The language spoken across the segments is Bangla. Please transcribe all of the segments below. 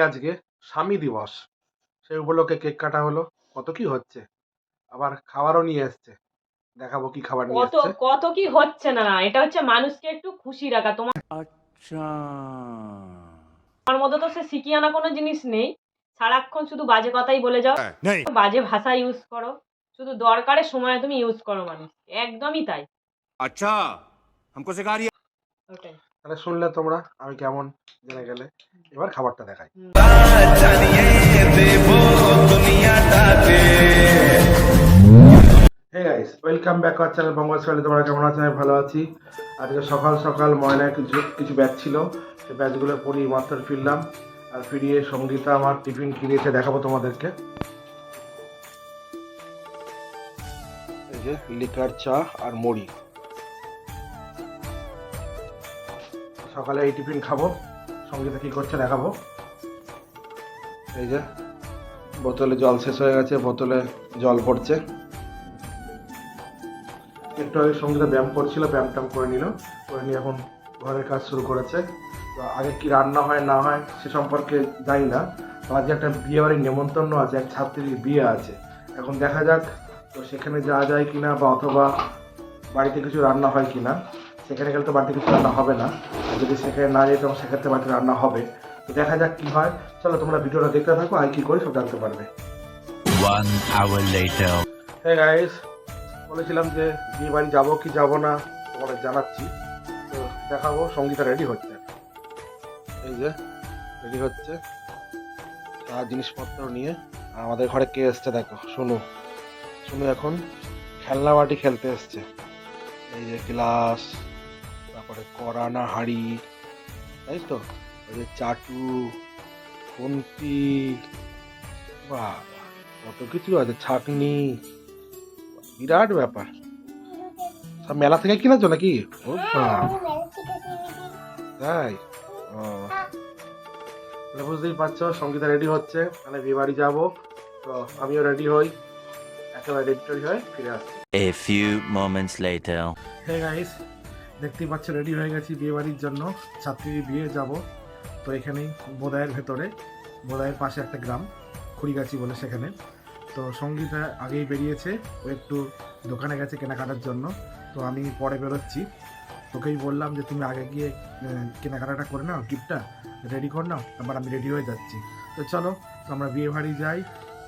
আজকে স্বামী দিবস, সেই উপলক্ষে কেক কাটা হলো। কত কি হচ্ছে, আবার খাবারও নিয়ে এসছে। দেখাবো কি খাবার নিয়ে কত এসছে। কত কি হচ্ছে না, এটা হচ্ছে মানুষকে একটু খুশি রাখা। তোমার अच्छा মধ্যে তো সে শিখিয়ানা কোনো জিনিস নেই। সারাক্ষণ শুধু বাজে কথাই বলে যাও, नहीं বাজে ভাষা ইউজ করো, শুধু দরকারের সময় তুমি ইউজ করো মানুষ। একদমই তাই। अच्छा हमको सिखा रही है ওটাই। তাহলে শুনলে তোমরা আমি কেমন জেনে গেলে। এবার খাবারটা দেখাই। Hey guys, welcome back our channel Bangal স্টাইলে। তোমরা কেমন আছো? আমি ভালো আছি। আজকে সকাল সকাল ময়নায় কিছু কিছু ব্যাচ ছিল, সেই ব্যাচগুলো পড়িয়ে মাত্র ফিরলাম। আর ফিরিয়ে সঙ্গীতা আমার টিফিন কিনেছে, দেখাবো তোমাদেরকে। এই যে লিকার চা আর মুড়ি। সকালে এই টিফিন খাবো। সঙ্গীতা কি করছে দেখাবো। এই যে বোতলে জল শেষ হয়ে গেছে, বোতলে জল পড়ছে। একটু আগে সঙ্গীতা ব্যায়াম করছিল, ব্যায়াম ট্যাম করে নিল, করে নিয়ে এখন ঘরের কাজ শুরু করেছে। তো আগে কি রান্না হয় না হয় সে সম্পর্কে জানি না। তো আজকে একটা বিয়ে বাড়ির নেমন্তন্ন আছে, এক ছাত্রীর বিয়ে আছে। এখন দেখা যাক তো সেখানে যাওয়া যায় কিনা, বা অথবা বাড়িতে কিছু রান্না হয় কিনা। সেখানে গেলে তো বাড়িতে কিছু রান্না হবে না, আর যদি সেখানে না যাই তখন সেক্ষেত্রে বাড়িতে রান্না হবে। তো দেখা যাক কি হয়। চলো তোমরা ভিডিওটা দেখতে থাকো, আর কি করি সব জানতে পারবে। 1 hour later. হ্যাঁ গাইস, বলেছিলাম যে বিয়ে বাড়ি যাবো কি যাবো না তোমাদের জানাচ্ছি। তো দেখাবো। সঙ্গীতা রেডি হচ্ছে, এই যে রেডি হচ্ছে সব জিনিসপত্র নিয়ে। আর আমাদের ঘরে কে এসছে দেখো, শুনু। শুনু এখন খেলনা বাটি খেলতে এসছে। এই যে গ্লাস, তারপরে করানা হাঁড়ি, তাই তো, ওই যে চাটু, খুন্তি, বাহ কত কিছু আছে, ছাঁকনি, বিরাট ব্যাপার। সব মেলা থেকে কিনেছো নাকি? ও বাবা, তাই? ও, তাহলে বুঝতেই পারছো সঙ্গীতা রেডি হচ্ছে, মানে বিয়ে বাড়ি যাবো। তো আমিও রেডি হই, একেবারে রেডি টেডি হয়ে ফিরে আসছি। A few moments later. হ্যাঁ গাইস, দেখতেই পাচ্ছ রেডি হয়ে গেছি বিয়ে বাড়ির জন্য। ছাত্রীর বিয়ে যাব। তো এখানেই বোদায়ের ভেতরে, বোদায়ের পাশে একটা গ্রাম খুড়িগাছি বলে, সেখানে। তো সঙ্গীতা আগেই বেরিয়েছে, ও একটু দোকানে গেছে কেনাকাটার জন্য। তো আমি পরে বেরোচ্ছি। তোকেই বললাম যে তুমি আগে গিয়ে কেনাকাটাটা করে নাও, গিফটটা রেডি করে নাও, তারপর আমি রেডি হয়ে যাচ্ছি। তো চলো আমরা বিয়ে বাড়ি যাই,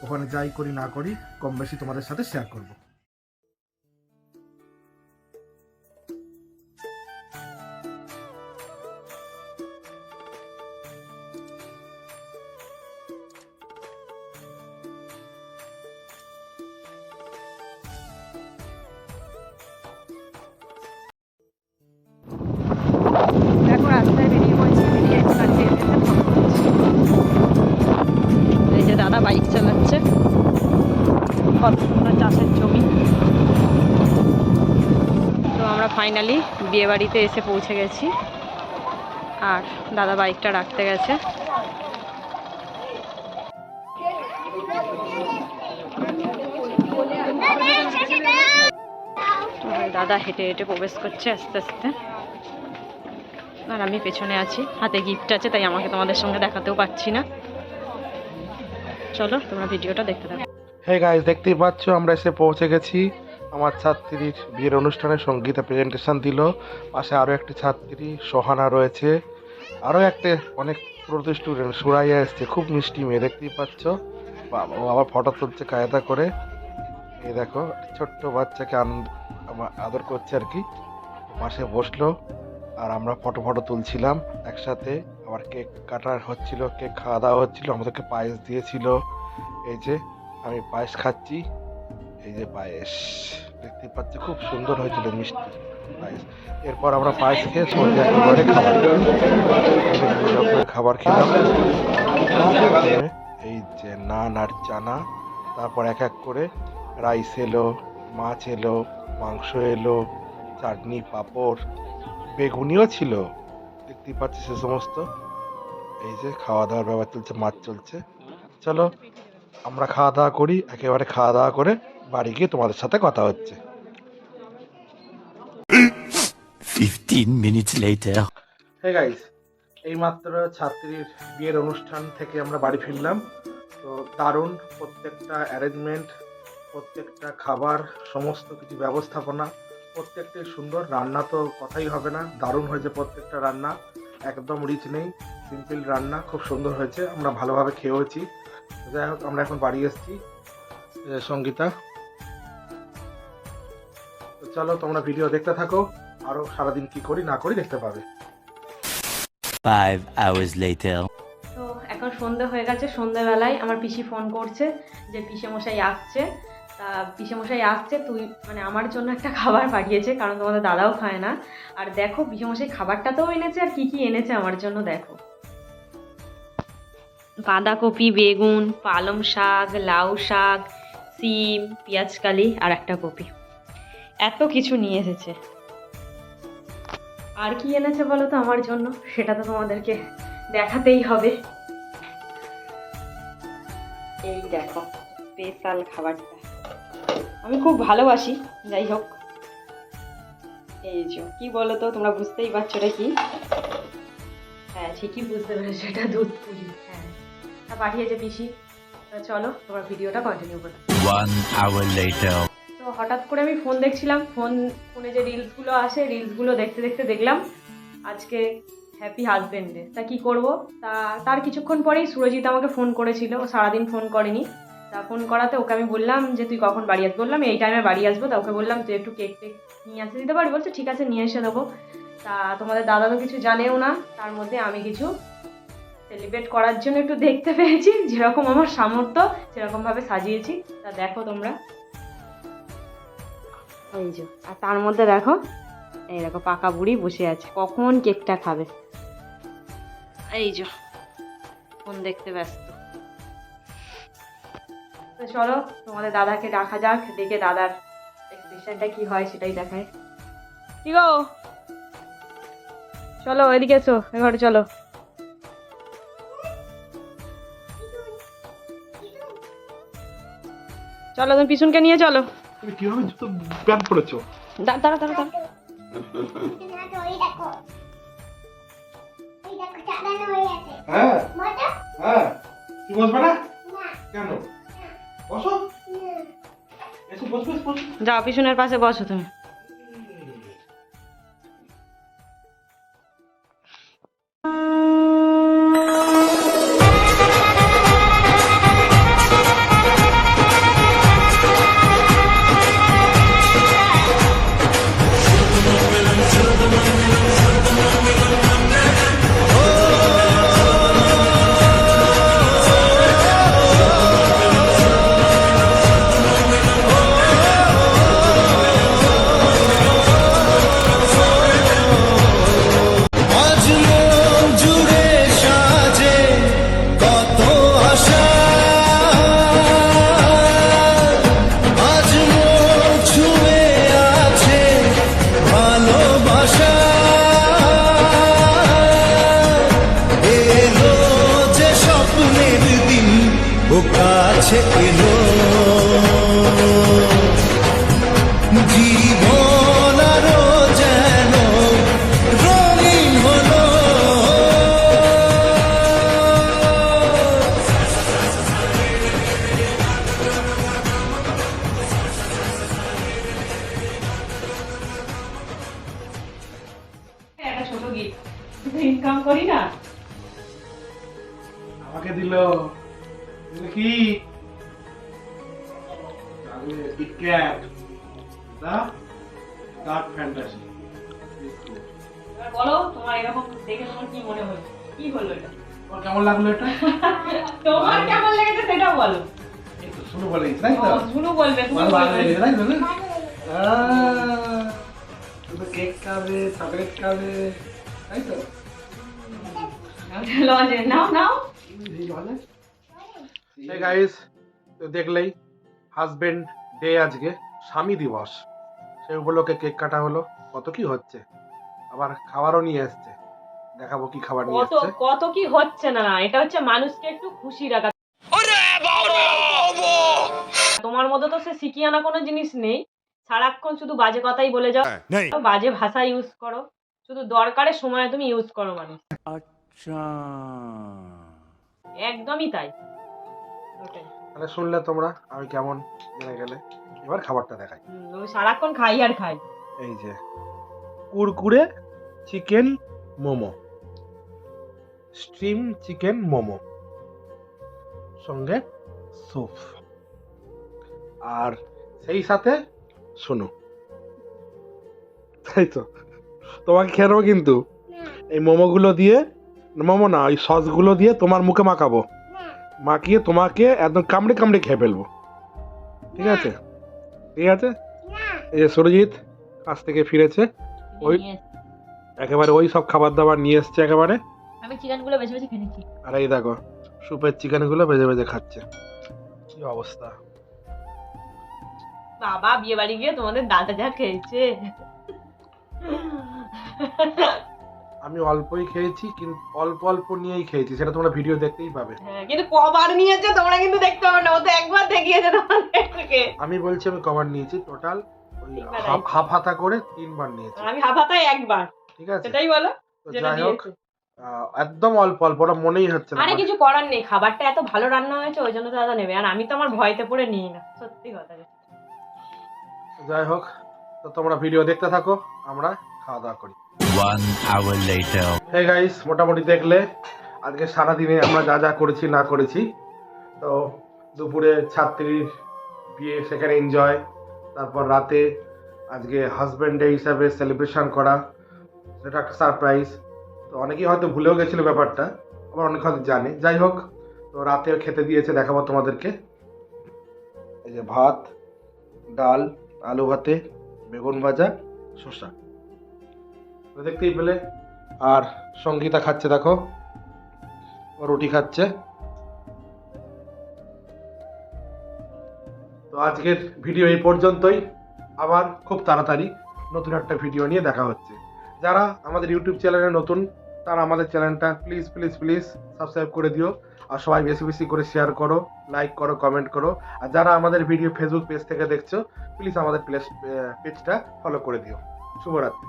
ওখানে যাই করি না করি কম বেশি তোমাদের সাথে শেয়ার করবো। দেখো রাস্তায় বেরিয়ে পড়েছি, বেরিয়ে এই যে দাদা বাইক চালাচ্ছে। কত সুন্দর চাষের জমি। তো আমরা ফাইনালি বিয়ে বাড়িতে এসে পৌঁছে গেছি, আর দাদা বাইকটা রাখতে গেছে। দাদা হেঁটে হেঁটে প্রবেশ করছে আস্তে আস্তে, আর আমি পেছনে আছি, হাতে গিফট আছে, তাই আমাকে তোমাদের সঙ্গে দেখাতেও পাচ্ছি না। চলো তোমরা ভিডিওটা দেখতে থাকো। হ্যাঁ গাইস, দেখতেই পাচ্ছ আমরা এসে পৌঁছে গেছি। আমার ছাত্রীর বিয়ের অনুষ্ঠানে সঙ্গীতা প্রেজেন্টেশন দিল। পাশে আরও একটি ছাত্রী সোহানা রয়েছে, আরও একটা অনেক পুরো স্টুডেন্ট সুরাইয়া এসছে, খুব মিষ্টি মেয়ে দেখতেই পাচ্ছ। বাবা, ও আবার ফটো তুলছে কায়দা করে। এই দেখো ছোট্ট বাচ্চাকে আনন্দ আদর করছে আর কি। পাশে বসলো, আর আমরা ফটো ফটো তুলছিলাম একসাথে। আবার কেক কাটা হচ্ছিল, কেক খাওয়া দাওয়া হচ্ছিল, আমাদেরকে পায়েস দিয়েছিল। এই যে আমি পায়েস খাচ্ছি, এই যে পায়েস দেখতে পাচ্ছি, খুব সুন্দর হয়েছিল মিষ্টি পায়েস। এরপর আমরা পায়েস খেয়ে সোজা একেবারে খাবার খেলাম। এই যে নান আর চানা, তারপর এক এক করে রাইস এলো, মাছ এলো, মাংস এলো, চাটনি, পাঁপড়, বেগুনিও ছিল, দেখতেই পাচ্ছি সে সমস্ত। এই যে খাওয়া দাওয়ার ব্যাপার চলছে, মাছ চলছে। চলো আমরা খাওয়া দাওয়া করি, একেবারে খাওয়া দাওয়া করে বাড়ি গিয়ে তোমাদের সাথে কথা হচ্ছে। 15 minutes later. হ্যাঁ গাইস, এইমাত্র ছাত্রীর বিয়ের অনুষ্ঠান থেকে আমরা বাড়ি ফিরলাম। তো দারুণ প্রত্যেকটা অ্যারেঞ্জমেন্ট, প্রত্যেকটা খাবার, সমস্ত কিছু ব্যবস্থাপনা প্রত্যেকটাই সুন্দর। রান্না তো কথাই হবে না, দারুণ হয়েছে প্রত্যেকটা রান্না, একদম রিচ নেই, সিম্পল রান্না, খুব সুন্দর হয়েছে। আমরা ভালোভাবে খেয়েওছি। যাই হোক, আমরা এখন বাড়ি এসেছি সঙ্গীতা। তো চলো তোমরা ভিডিও দেখতে থাকো, আরও সারাদিন কি করি না করি দেখতে পাবে। 5 hours later. তো এখন সন্ধে হয়ে গেছে। সন্ধ্যেবেলায় আমার পিসি ফোন করছে যে পিসেমশাই আসছে। তা পিসেমশাই আসছে, তুই মানে আমার জন্য একটা খাবার পাঠিয়েছে, কারণ তোমাদের দাদাও খায় না। আর দেখো পিসেমশাই খাবারটাতেও এনেছে, আর কি কি এনেছে আমার জন্য দেখো। বাঁধাকপি, বেগুন, পালং শাক, লাউ শাক, সিম, পেঁয়াজকালি আর একটা কপি, এত কিছু নিয়ে এসেছে। আর কি এনেছে বলো তো আমার জন্য, সেটা তো তোমাদেরকে দেখাতেই হবে। এই দেখো স্পেশাল খাবারটা, আমি খুব ভালোবাসি। যাই হোক, এই যে কি বলো তো, তোমরা বুঝতেই পারছো এটা কি? হ্যাঁ ঠিকই বুঝতে পেরেছো, এটা দুধ পুলি। হ্যাঁ, তা পাঠিয়েছে পিসি। তো চলো তোমার ভিডিওটা কন্টিনিউ করো। 1 hour later. তো হঠাৎ করে আমি ফোন দেখছিলাম, ফোনে যে রিলসগুলো আসে, রিলসগুলো দেখতে দেখতে দেখলাম আজকে হ্যাপি হাজবেন্ড ডে। তা কী করবো, তার কিছুক্ষণ পরেই সুরজিৎ আমাকে ফোন করেছিল। ও সারাদিন ফোন করেনি। তা ফোন করাতে ওকে আমি বললাম যে তুই কখন বাড়ি আসবি, বললাম এই টাইমে বাড়ি আসবো। তা ওকে বললাম তুই একটু কেক টেক নিয়ে আসতে দিতে পারি, বলছে ঠিক আছে নিয়ে এসে দেবো। তা তোমাদের দাদা তো কিছু জানেও না, তার মধ্যে আমি কিছু সেলিব্রেট করার জন্য একটু দেখতে পেয়েছি, যেরকম আমার সামর্থ্য সেরকমভাবে সাজিয়েছি। তা দেখো তোমরা, এই যে। আর তার মধ্যে দেখো, এই দেখো পাকা বুড়ি বসে আছে, কখন কেকটা খাবে। এই যে ফোন দেখতে ব্যস্ত। তো চলো তোমাদের দাদাকে ডাকা যাক, ডেকে দাদার এক্সপ্রেশনটা কি হয় সেটাই দেখায়। কি গো, চলো এদিকে এসো, এ ঘরে চলো। চলো তুমি পিছনকে নিয়ে চলো। তুমি কিভাবে জুতো প্যান্ট পরেছো? দাঁড়া দাঁড়া দাঁড়া। হ্যাঁ হ্যাঁ, তুই বসবে না কেন? বসো, এসো বসবে, বসো। যাও পিছনের পাশে বসো তুমি। আজ মন জুড়ে সাজে কত আশা, আজ মন ছুঁয়ে আছে ভালোবাসা। এলো যে স্বপ্নের দিন, ও কাছে এলো জীবন আরো যেন রঙিন হলো। একটা ছোট গিফট, ইনকাম করি না। আমাকে দিল কি? কিটক্যাট, দা ডার্ক ফ্যান্টাসি। এবার বলো তোমার এরকম দেখে তোমার কি মনে হলো, কি হলো এটা? তোমার কেমন লাগলো এটা? তোমার কেমন লেগেছে সেটা বলো। এই তো শুরু বলেই, তাই তো? শুরু বলবে, তুমি ভালো বলবে। লেগেছে, তাই তো না? তুমি কেক খাবে, চকলেট খাবে, তাই তো? লজে নাও নাও। গাইস, তো দেখলেই হাজবেন্ড ডে আজকে, স্বামী দিবস। সেই উপলক্ষে কেক কাটা হলো। কত কি হচ্ছে, আবার খাবারও নিয়ে এসছে। দেখাবো কি খাবার নিয়ে কত এসছে। কত কি হচ্ছে না, এটা হচ্ছে মানুষকে একটু খুশি রাখা। তোমার মতো তো সে শিখিয়ে আনা কোনো জিনিস নেই, সারাক্ষণ শুধু বাজে কথাই বলে যাও, বাজে ভাষা ইউজ করো, শুধু দরকারের সময় তুমি ইউজ করো মানুষ। अच्छा একদমই তাই। ওটাই। তাহলে শুনলে তোমরা আমি কেমন জেনে গেলে। এবার খাবারটা দেখাই। আমি সারাক্ষণ খাই আর খাই। এই যে Kurkure chicken momo, stream chicken momo, সঙ্গে স্যুপ, আর সেই সাথে শোনো, তাই তো তোমাকে খেয়ে নেবো কিন্তু এই মোমোগুলো দিয়ে, মোমো না ওই সসগুলো দিয়ে তোমার মুখে মাখাবো, মাখিয়ে তোমাকে একদম কামড়ে কামড়ে খেয়ে ফেলবো। ঠিক আছে, ঠিক আছে। এই যে সুরজিৎ কাছ থেকে ফিরেছে, ওই একেবারে ওই সব খাবার দাবার নিয়ে এসছে একেবারে। আমি চিকেনগুলো বেছে বেছে খেয়ে নিচ্ছি। আর এই দেখো সুপের চিকেনগুলো ভেজে ভেজে খাচ্ছে। কি অবস্থা! বাবা বিয়ে বাড়ি গিয়ে তোমাদের ডালটা যা খেয়েছে। আমি অল্পই খেয়েছি, কিন্তু অল্প অল্প নিয়েই খেয়েছি, সেটা তোমরা ভিডিও দেখতেই পাবে। হ্যাঁ, কিন্তু কবার নিয়েছে তোমরা কিন্তু দেখতে পাবে না, ও তো একবার দেখিয়েছে তোমাদেরকে। আমি বলছি আমি কভার নিয়েছি টোটাল ওই তিনবার হাফ হাতা করে 3 বার নিয়েছি। আমি হাফাতাই একবার, ঠিক আছে, সেটাই বলো তো যেটা যাই হোক দিয়েছে। একদম অল্প অল্প, ওটা মনেই হচ্ছে না। আরে কিছু করার নেই, খাবারটা এত ভালো রান্না হয়েছে ওই জন্য তো দাদা নেবে, আর আমি তো আমার ভয়তে পড়ে নিই না, সত্যি কথা। যাই হোক, তো তোমরা ভিডিও দেখতে থাকো, আমরা খাওয়া দাওয়া করি। 1 hour later. হে গাইস, মোটামুটি দেখলে আজকে সারাদিনে আমরা যা যা করেছি না করেছি। তো দুপুরে ছাত্রীর বিয়ে, সেখানে এনজয়, তারপর রাতে আজকে হাজব্যান্ড ডে হিসাবে সেলিব্রেশন করা, সেটা একটা সারপ্রাইজ। তো অনেকেই হয়তো ভুলেও গেছিলো ব্যাপারটা, আবার অনেকে হয়তো জানে। যাই হোক, তো রাতেও খেতে দিয়েছে, দেখাবো তোমাদেরকে। এই যে ভাত, ডাল, আলু ভাতে, বেগুন ভাজা, শসা, তো দেখতেই পেলে। আর সঙ্গীতা খাচ্ছে, দেখো ও রুটি খাচ্ছে। তো আজকের ভিডিও এই পর্যন্তই, আবার খুব তাড়াতাড়ি নতুন একটা ভিডিও নিয়ে দেখা হচ্ছে। যারা আমাদের ইউটিউব চ্যানেলে নতুন, তারা আমাদের চ্যানেলটা প্লিজ প্লিজ প্লিজ সাবস্ক্রাইব করে দিও, আর সবাই বেশি বেশি করে শেয়ার করো, লাইক করো, কমেন্ট করো। আর যারা আমাদের ভিডিও ফেসবুক পেজ থেকে দেখছো, প্লিজ আমাদের পেজটা ফলো করে দিও। শুভরাত্রি।